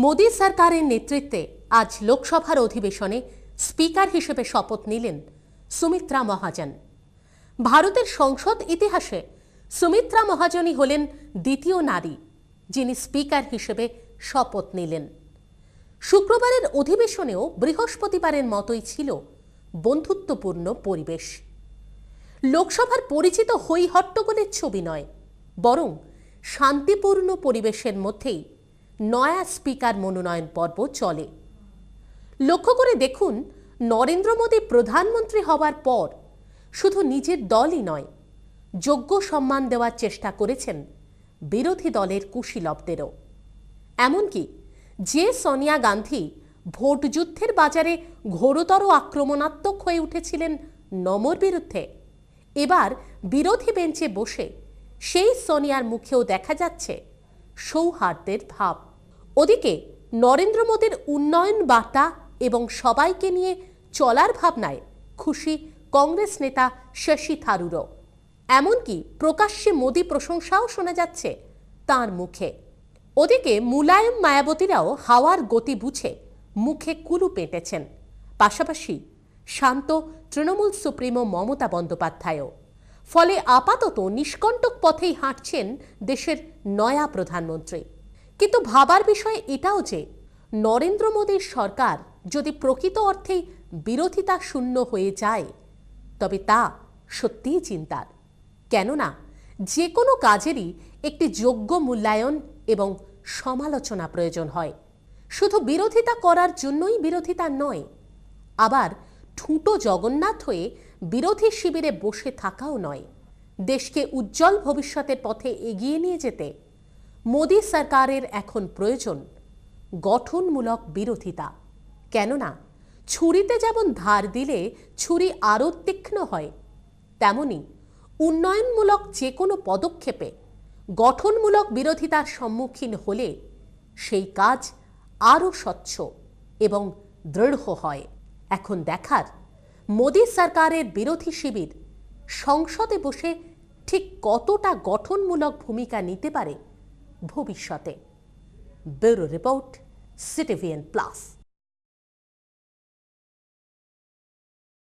মোদী সরকারের নেতৃত্বে আজ লোকসভার অধিবেশনে স্পিকার হিসেবে শপথ নিলেন সুমিত্রা মহাজন। ভারতের সংসদ ইতিহাসে সুমিত্রা মহাজনই হলেন দ্বিতীয় নারী যিনি স্পিকার হিসেবে শপথ নিলেন। শুক্রবারের অধিবেশনেও বৃহস্পতিবারের মতোই ছিল বন্ধুত্বপূর্ণ পরিবেশ। লোকসভার পরিচিত হই হট্টগোলের ছবি নয়, বরং শান্তিপূর্ণ পরিবেশের মধ্যেই নয়া স্পিকার মনোনয়ন পর্ব চলে। লক্ষ্য করে দেখুন, নরেন্দ্র মোদী প্রধানমন্ত্রী হওয়ার পর শুধু নিজের দলই নয়, যোগ্য সম্মান দেওয়ার চেষ্টা করেছেন বিরোধী দলের কুশীলবদেরও। এমনকি যে সোনিয়া গান্ধী ভোট যুদ্ধের বাজারে ঘোরতর আক্রমণাত্মক হয়ে উঠেছিলেন নমর বিরুদ্ধে, এবার বিরোধী বেঞ্চে বসে সেই সোনিয়ার মুখেও দেখা যাচ্ছে সৌহার্দ্যের ভাব। ওদিকে নরেন্দ্র মোদীর উন্নয়ন বার্তা এবং সবাইকে নিয়ে চলার ভাবনায় খুশি কংগ্রেস নেতা শশী থারুরও। এমনকি প্রকাশ্যে মোদী প্রশংসাও শোনা যাচ্ছে তাঁর মুখে। ওদিকে মুলায়ম মায়াবতীরাও হাওয়ার গতি বুঝে মুখে কুলু পেটেছেন। পাশাপাশি শান্ত তৃণমূল সুপ্রিমো মমতা বন্দ্যোপাধ্যায়ও। ফলে আপাতত নিষ্কণ্টক পথেই হাঁটছেন দেশের নয়া প্রধানমন্ত্রী। কিন্তু ভাবার বিষয় এটাও যে নরেন্দ্র মোদীর সরকার যদি প্রকৃত অর্থেই বিরোধিতা শূন্য হয়ে যায়, তবে তা সত্যিই চিন্তার। কেননা যে কোনো কাজেরই একটি যোগ্য মূল্যায়ন এবং সমালোচনা প্রয়োজন হয়। শুধু বিরোধিতা করার জন্যই বিরোধিতা নয়, আবার ঠুঁটো জগন্নাথ হয়ে বিরোধী শিবিরে বসে থাকাও নয়। দেশকে উজ্জ্বল ভবিষ্যতের পথে এগিয়ে নিয়ে যেতে মোদী সরকারের এখন প্রয়োজন গঠনমূলক বিরোধিতা। কেননা ছুরিতে যেমন ধার দিলে ছুরি আরও তীক্ষ্ণ হয়, তেমনি উন্নয়নমূলক যে কোনো পদক্ষেপে গঠনমূলক বিরোধিতার সম্মুখীন হলে সেই কাজ আরও স্বচ্ছ এবং দৃঢ় হয়। এখন দেখার মোদী সরকারের বিরোধী শিবির সংসদে বসে ঠিক কতটা গঠনমূলক ভূমিকা নিতে পারে ভবিষ্যতে। Bureau report, CTVN plus.